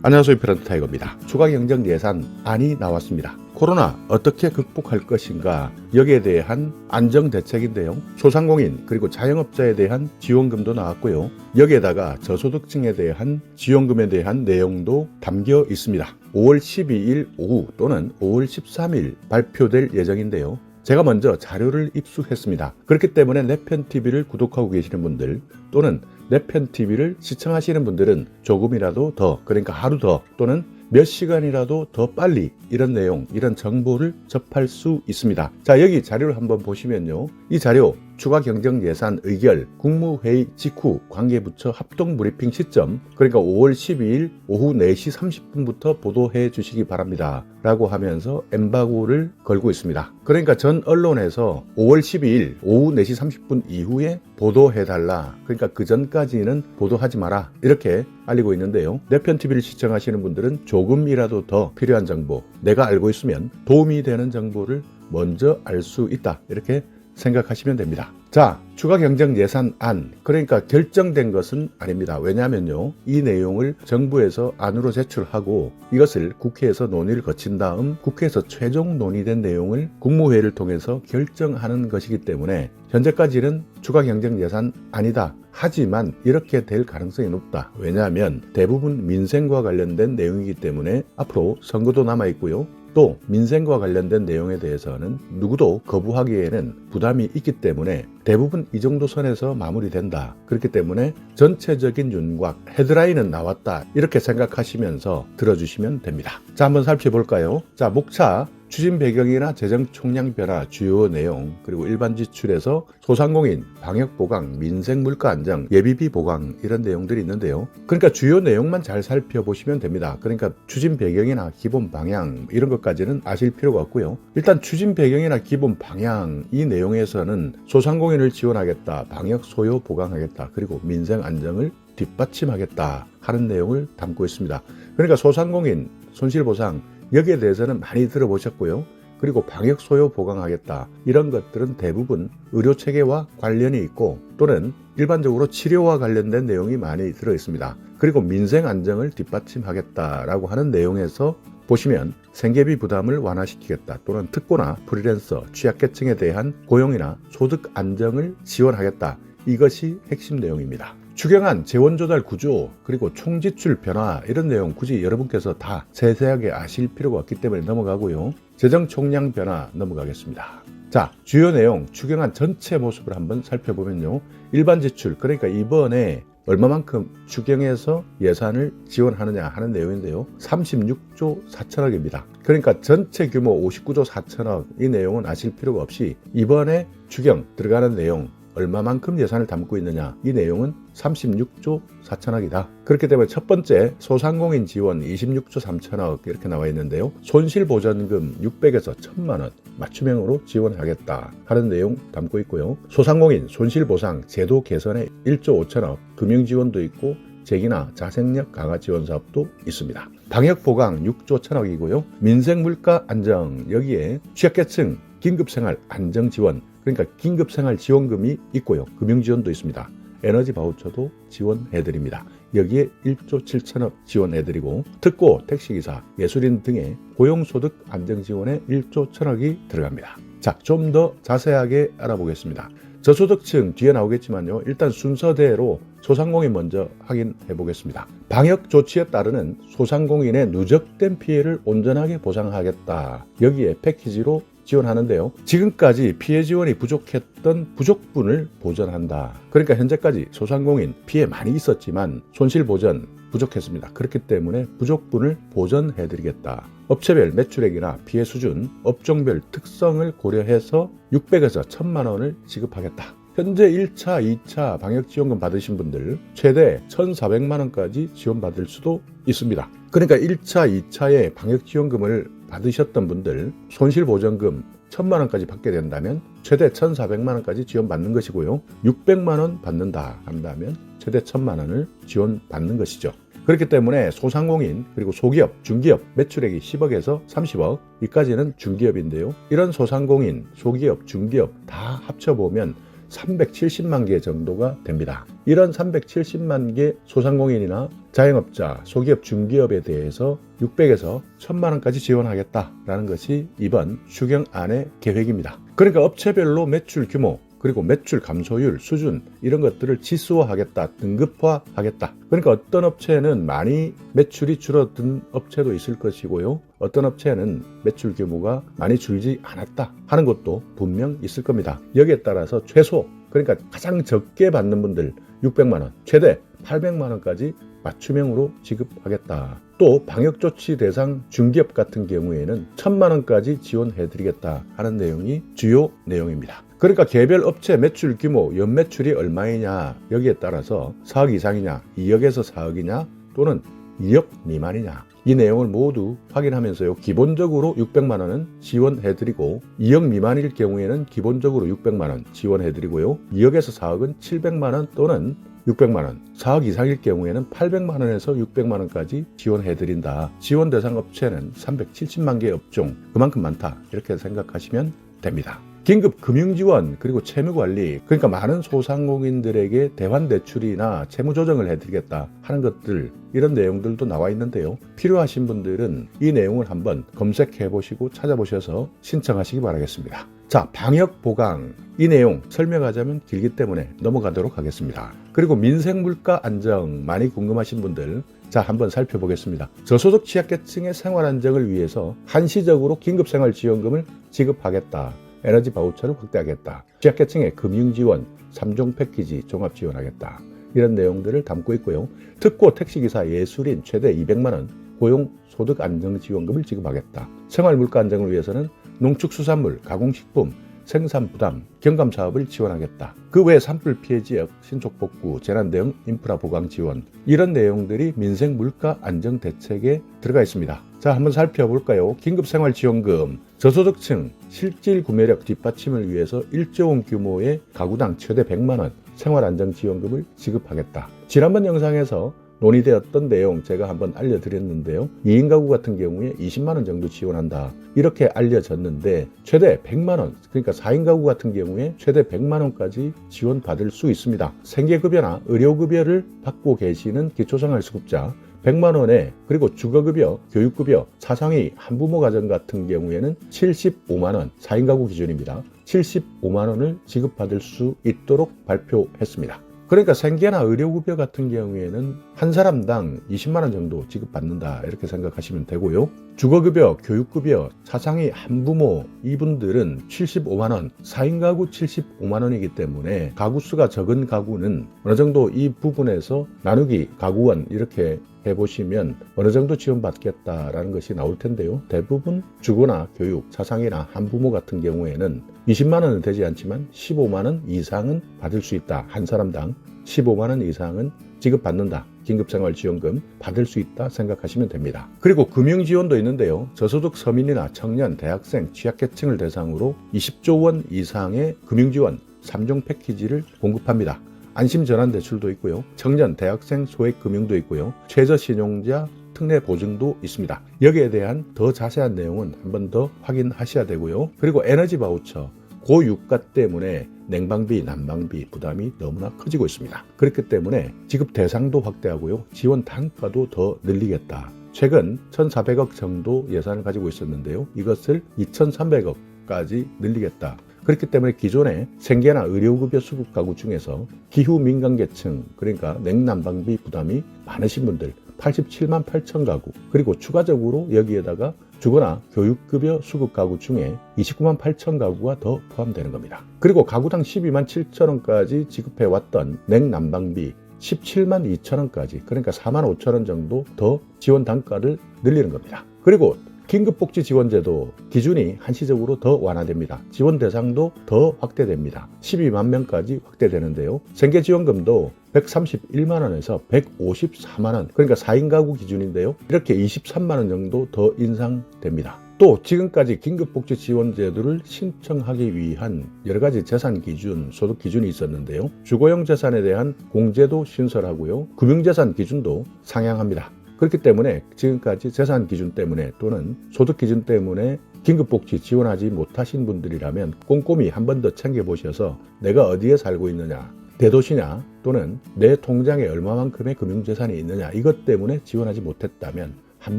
안녕하세요. 페런트 타이거입니다. 추가 경정 예산안이 나왔습니다. 코로나 어떻게 극복할 것인가, 여기에 대한 안정 대책인데요. 소상공인 그리고 자영업자에 대한 지원금도 나왔고요. 여기에다가 저소득층에 대한 지원금에 대한 내용도 담겨 있습니다. 5월 12일 오후 또는 5월 13일 발표될 예정인데요. 제가 먼저 자료를 입수했습니다. 그렇기 때문에 내편TV를 구독하고 계시는 분들 또는 내편TV를 시청하시는 분들은 조금이라도 더, 그러니까 하루 더 또는 몇 시간이라도 더 빨리 이런 내용, 이런 정보를 접할 수 있습니다. 자, 여기 자료를 한번 보시면요. 이 자료 추가 경정 예산 의결 국무회의 직후 관계부처 합동 브리핑 시점, 그러니까 5월 12일 오후 4시 30분부터 보도해 주시기 바랍니다 라고 하면서 엠바고를 걸고 있습니다. 그러니까 전 언론에서 5월 12일 오후 4시 30분 이후에 보도해달라, 그러니까 그 전까지는 보도하지 마라, 이렇게 알리고 있는데요. 내편TV를 시청하시는 분들은 조금이라도 더 필요한 정보, 내가 알고 있으면 도움이 되는 정보를 먼저 알 수 있다, 이렇게 생각하시면 됩니다. 자, 추가 경정 예산안, 그러니까 결정된 것은 아닙니다. 왜냐하면요, 이 내용을 정부에서 안으로 제출하고 이것을 국회에서 논의를 거친 다음 국회에서 최종 논의된 내용을 국무회의를 통해서 결정하는 것이기 때문에 현재까지는 추가 경정 예산안이다. 하지만 이렇게 될 가능성이 높다. 왜냐하면 대부분 민생과 관련된 내용이기 때문에 앞으로 선거도 남아있고요. 또 민생과 관련된 내용에 대해서는 누구도 거부하기에는 부담이 있기 때문에 대부분 이 정도 선에서 마무리된다. 그렇기 때문에 전체적인 윤곽, 헤드라인은 나왔다, 이렇게 생각하시면서 들어주시면 됩니다. 자, 한번 살펴볼까요? 자, 목차 추진 배경이나 재정 총량 변화, 주요 내용, 그리고 일반 지출에서 소상공인, 방역 보강, 민생 물가 안정, 예비비 보강, 이런 내용들이 있는데요. 그러니까 주요 내용만 잘 살펴보시면 됩니다. 그러니까 추진 배경이나 기본 방향 이런 것까지는 아실 필요가 없고요. 일단 추진 배경이나 기본 방향, 이 내용에서는 소상공인을 지원하겠다, 방역 소요 보강하겠다, 그리고 민생 안정을 뒷받침하겠다 하는 내용을 담고 있습니다. 그러니까 소상공인 손실보상, 여기에 대해서는 많이 들어보셨고요. 그리고 방역 소요 보강하겠다, 이런 것들은 대부분 의료체계와 관련이 있고 또는 일반적으로 치료와 관련된 내용이 많이 들어 있습니다. 그리고 민생 안정을 뒷받침하겠다라고 하는 내용에서 보시면 생계비 부담을 완화시키겠다, 또는 특고나 프리랜서, 취약계층에 대한 고용이나 소득 안정을 지원하겠다, 이것이 핵심 내용입니다. 추경안 재원조달 구조, 그리고 총지출 변화, 이런 내용 굳이 여러분께서 다 세세하게 아실 필요가 없기 때문에 넘어가고요. 재정 총량 변화 넘어가겠습니다. 자, 주요 내용 추경안 전체 모습을 한번 살펴보면요. 일반 지출, 그러니까 이번에 얼마만큼 추경해서 예산을 지원하느냐 하는 내용인데요. 36조 4천억입니다. 그러니까 전체 규모 59조 4천억, 이 내용은 아실 필요가 없이 이번에 추경 들어가는 내용, 얼마만큼 예산을 담고 있느냐, 이 내용은 36조 4천억이다. 그렇기 때문에 첫 번째 소상공인 지원 26조 3천억 이렇게 나와 있는데요. 손실보전금 600에서 1000만 원 맞춤형으로 지원하겠다 하는 내용 담고 있고요. 소상공인 손실보상 제도 개선에 1조 5천억, 금융지원도 있고 재기나 자생력 강화 지원 사업도 있습니다. 방역보강 6조 1천억이고요. 민생물가 안정, 여기에 취약계층 긴급생활 안정지원, 그러니까 긴급생활지원금이 있고요. 금융지원도 있습니다. 에너지 바우처도 지원해드립니다. 여기에 1조 7천억 지원해드리고 특고, 택시기사, 예술인 등의 고용소득 안정지원에 1조 1천억이 들어갑니다. 자, 좀 더 자세하게 알아보겠습니다. 저소득층 뒤에 나오겠지만요. 일단 순서대로 소상공인 먼저 확인해 보겠습니다. 방역 조치에 따르는 소상공인의 누적된 피해를 온전하게 보상하겠다. 여기에 패키지로 지원하는데요. 지금까지 피해 지원이 부족했던 부족분을 보전한다. 그러니까 현재까지 소상공인 피해 많이 있었지만 손실 보전 부족했습니다. 그렇기 때문에 부족분을 보전해드리겠다. 업체별 매출액이나 피해 수준, 업종별 특성을 고려해서 600에서 1000만 원을 지급하겠다. 현재 1차, 2차 방역지원금 받으신 분들 최대 1,400만 원까지 지원받을 수도 있습니다. 그러니까 1차, 2차에 방역지원금을 받으셨던 분들 손실보전금 1,000만 원까지 받게 된다면 최대 1,400만 원까지 지원받는 것이고요. 600만 원 받는다 한다면 최대 1,000만 원을 지원받는 것이죠. 그렇기 때문에 소상공인 그리고 소기업, 중기업 매출액이 10억에서 30억, 이까지는 중기업인데요. 이런 소상공인, 소기업, 중기업 다 합쳐보면 370만 개 정도가 됩니다. 이런 370만 개 소상공인이나 자영업자, 소기업, 중기업에 대해서 600에서 1000만 원까지 지원하겠다라는 것이 이번 추경안의 계획입니다. 그러니까 업체별로 매출 규모, 그리고 매출 감소율, 수준 이런 것들을 지수화하겠다, 등급화하겠다. 그러니까 어떤 업체는 많이 매출이 줄어든 업체도 있을 것이고요. 어떤 업체는 매출 규모가 많이 줄지 않았다 하는 것도 분명 있을 겁니다. 여기에 따라서 최소, 그러니까 가장 적게 받는 분들 600만 원, 최대 800만 원까지 맞춤형으로 지급하겠다. 또 방역조치 대상 중기업 같은 경우에는 1000만 원까지 지원해드리겠다 하는 내용이 주요 내용입니다. 그러니까 개별 업체 매출 규모, 연매출이 얼마이냐 여기에 따라서 4억 이상이냐, 2억에서 4억이냐 또는 2억 미만이냐 이 내용을 모두 확인하면서요. 기본적으로 600만 원은 지원해드리고 2억 미만일 경우에는 기본적으로 600만 원 지원해드리고요. 2억에서 4억은 700만 원 또는 600만 원, 4억 이상일 경우에는 800만 원에서 600만 원까지 지원해드린다. 지원 대상 업체는 370만 개의 업종, 그만큼 많다. 이렇게 생각하시면 됩니다. 긴급 금융지원 그리고 채무관리, 그러니까 많은 소상공인들에게 대환대출이나 채무조정을 해드리겠다 하는 것들, 이런 내용들도 나와 있는데요. 필요하신 분들은 이 내용을 한번 검색해 보시고 찾아보셔서 신청하시기 바라겠습니다. 자, 방역보강 이 내용 설명하자면 길기 때문에 넘어가도록 하겠습니다. 그리고 민생물가 안정 많이 궁금하신 분들, 자, 한번 살펴보겠습니다. 저소득 취약계층의 생활 안정을 위해서 한시적으로 긴급생활지원금을 지급하겠다. 에너지 바우처를 확대하겠다. 취약계층의 금융지원, 3종 패키지 종합지원하겠다. 이런 내용들을 담고 있고요. 특고 택시기사 예술인 최대 200만 원 고용소득안정지원금을 지급하겠다. 생활물가 안정을 위해서는 농축수산물, 가공식품, 생산부담, 경감사업을 지원하겠다. 그 외 산불 피해 지역 신속복구, 재난 대응 인프라 보강 지원, 이런 내용들이 민생물가 안정 대책에 들어가 있습니다. 자, 한번 살펴볼까요? 긴급생활지원금, 저소득층 실질 구매력 뒷받침을 위해서 1조 원 규모의 가구당 최대 100만 원 생활안정지원금을 지급하겠다. 지난번 영상에서 논의되었던 내용 제가 한번 알려드렸는데요. 2인 가구 같은 경우에 20만 원 정도 지원한다. 이렇게 알려졌는데 최대 100만 원, 그러니까 4인 가구 같은 경우에 최대 100만 원까지 지원받을 수 있습니다. 생계급여나 의료급여를 받고 계시는 기초생활수급자 100만 원에, 그리고 주거급여, 교육급여, 차상위 한부모 가정 같은 경우에는 75만 원, 4인 가구 기준입니다. 75만 원을 지급받을 수 있도록 발표했습니다. 그러니까 생계나 의료급여 같은 경우에는 한 사람당 20만 원 정도 지급받는다 이렇게 생각하시면 되고요. 주거급여, 교육급여, 차상위 한부모 이분들은 75만 원, 4인 가구 75만 원이기 때문에 가구수가 적은 가구는 어느 정도 이 부분에서 나누기 가구원 이렇게 해보시면 어느 정도 지원받겠다라는 것이 나올 텐데요. 대부분 주거나 교육, 차상위나 한부모 같은 경우에는 20만 원은 되지 않지만 15만 원 이상은 받을 수 있다. 한 사람당 15만 원 이상은 지급받는다. 긴급생활지원금 받을 수 있다 생각하시면 됩니다. 그리고 금융지원도 있는데요. 저소득 서민이나 청년, 대학생, 취약계층을 대상으로 20조 원 이상의 금융지원 3종 패키지를 공급합니다. 안심전환대출도 있고요. 청년, 대학생 소액금융도 있고요. 최저신용자 특례보증도 있습니다. 여기에 대한 더 자세한 내용은 한 번 더 확인하셔야 되고요. 그리고 에너지 바우처, 고유가 때문에 냉방비, 난방비 부담이 너무나 커지고 있습니다. 그렇기 때문에 지급 대상도 확대하고요. 지원 단가도 더 늘리겠다. 최근 1,400억 정도 예산을 가지고 있었는데요. 이것을 2,300억까지 늘리겠다. 그렇기 때문에 기존의 생계나 의료급여 수급 가구 중에서 기후 민감계층, 그러니까 냉난방비 부담이 많으신 분들 87만 8천 가구, 그리고 추가적으로 여기에다가 주거나 교육급여 수급 가구 중에 29만 8천 가구가 더 포함되는 겁니다. 그리고 가구당 12만 7천 원까지 지급해왔던 냉난방비 17만 2천 원까지, 그러니까 4만 5천 원 정도 더 지원 단가를 늘리는 겁니다. 그리고 긴급복지지원제도 기준이 한시적으로 더 완화됩니다. 지원 대상도 더 확대됩니다. 12만 명까지 확대되는데요. 생계지원금도 131만 원에서 154만 원, 그러니까 4인 가구 기준인데요. 이렇게 23만 원 정도 더 인상됩니다. 또 지금까지 긴급복지지원제도를 신청하기 위한 여러 가지 재산 기준, 소득 기준이 있었는데요. 주거용 재산에 대한 공제도 신설하고요. 금융재산 기준도 상향합니다. 그렇기 때문에 지금까지 재산 기준 때문에 또는 소득 기준 때문에 긴급복지 지원하지 못하신 분들이라면 꼼꼼히 한 번 더 챙겨보셔서 내가 어디에 살고 있느냐, 대도시냐 또는 내 통장에 얼마만큼의 금융재산이 있느냐 이것 때문에 지원하지 못했다면 한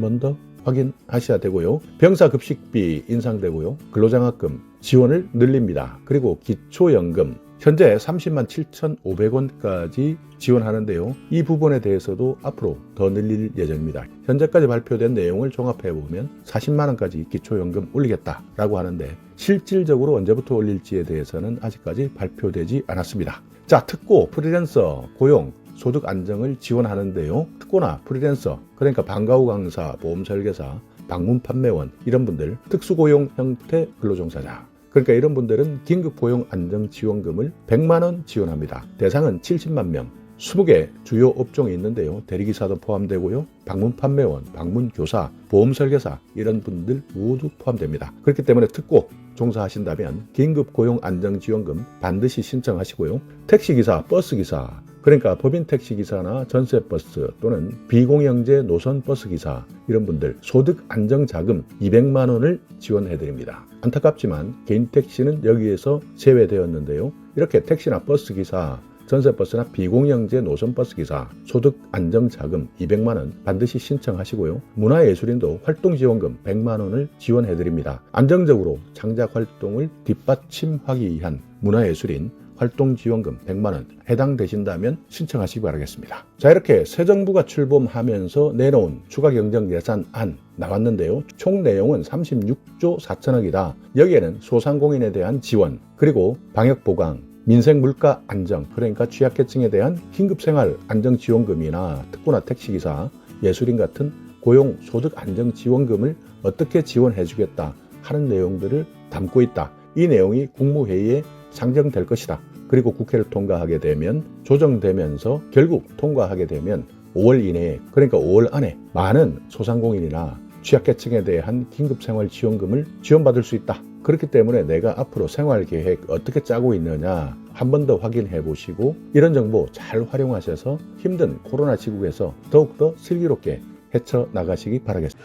번 더 확인하셔야 되고요. 병사급식비 인상되고요. 근로장학금 지원을 늘립니다. 그리고 기초연금 현재 30만 7,500원까지 지원하는데요. 이 부분에 대해서도 앞으로 더 늘릴 예정입니다. 현재까지 발표된 내용을 종합해보면 40만 원까지 기초연금 올리겠다라고 하는데 실질적으로 언제부터 올릴지에 대해서는 아직까지 발표되지 않았습니다. 자, 특고, 프리랜서, 고용, 소득 안정을 지원하는데요. 특고나 프리랜서, 그러니까 방과후 강사, 보험 설계사, 방문 판매원 이런 분들, 특수고용 형태 근로종사자, 그러니까 이런 분들은 긴급고용 안정지원금을 100만 원 지원합니다. 대상은 70만 명, 20개 주요 업종이 있는데요. 대리기사도 포함되고요. 방문 판매원, 방문 교사, 보험 설계사 이런 분들 모두 포함됩니다. 그렇기 때문에 특고 종사하신다면 긴급고용 안정지원금 반드시 신청하시고요. 택시기사, 버스기사, 그러니까 법인 택시기사나 전세버스 또는 비공영제 노선버스기사 이런 분들 소득 안정자금 200만 원을 지원해드립니다. 안타깝지만 개인 택시는 여기에서 제외되었는데요. 이렇게 택시나 버스기사, 전세버스나 비공영제 노선버스기사 소득 안정자금 200만 원 반드시 신청하시고요. 문화예술인도 활동지원금 100만 원을 지원해드립니다. 안정적으로 창작활동을 뒷받침하기 위한 문화예술인 활동지원금 100만 원 해당되신다면 신청하시기 바라겠습니다. 자, 이렇게 새 정부가 출범하면서 내놓은 추가경정예산안 나왔는데요. 총 내용은 36조 4천억이다. 여기에는 소상공인에 대한 지원, 그리고 방역보강, 민생물가 안정, 그러니까 취약계층에 대한 긴급생활 안정지원금이나 특고나 택시기사, 예술인 같은 고용 소득 안정지원금을 어떻게 지원해주겠다 하는 내용들을 담고 있다. 이 내용이 국무회의에 상정될 것이다. 그리고 국회를 통과하게 되면 조정되면서 결국 통과하게 되면 5월 이내에, 그러니까 5월 안에 많은 소상공인이나 취약계층에 대한 긴급생활지원금을 지원받을 수 있다. 그렇기 때문에 내가 앞으로 생활계획 어떻게 짜고 있느냐 한 번 더 확인해 보시고 이런 정보 잘 활용하셔서 힘든 코로나 시국에서 더욱더 슬기롭게 헤쳐나가시기 바라겠습니다.